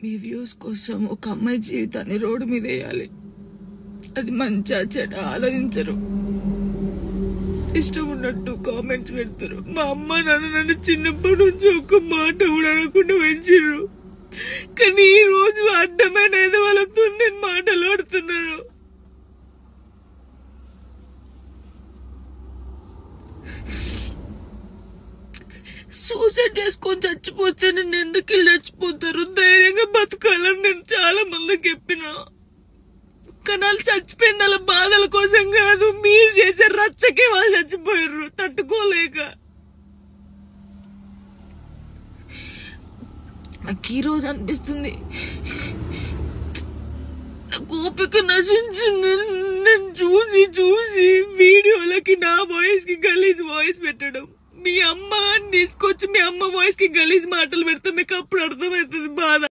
మీ views కోసం ఒక అమ్మాయి జీవితాన్ని రోడ్డు మీద వేయాలి. అది మంచిగా చెడ్డ ఆలోచించరు, ఇష్టం ఉన్నట్టు కామెంట్స్ పెడతారు. మా అమ్మ నాన్న నన్ను చిన్నప్పటి నుంచి ఒక్క మాట కూడా అనకుండా పెంచిర్రు. కానీ ఈ రోజు అడ్డమైన వాళ్ళతో నేను మాటలు పడుతున్నాను. సూసైడ్ చేసుకొని చచ్చిపోతే నేను ఎందుకు ఇలా చచ్చిపోతారు? ధైర్యంగా బతకాలని నేను చాలా మందికి చెప్పినా, కానీ వాళ్ళు చచ్చిపోయింది వాళ్ళ బాధల కోసం కాదు, మీరు చేసే రచ్చకే వాళ్ళు చచ్చిపోయారు తట్టుకోలేక. నాకు ఈ రోజు అనిపిస్తుంది నాకు ఓపిక నశించింది. నేను చూసి చూసి వీడియోలకి నా వాయిస్ కి గలీజ్ వాయిస్ పెట్టడం, మీ అమ్మ అని తీసుకొచ్చి మీ అమ్మ వాయిస్ కి గలీజ్ మాటలు పెడితే మీకు అప్పుడు అర్థమవుతుంది బాధ.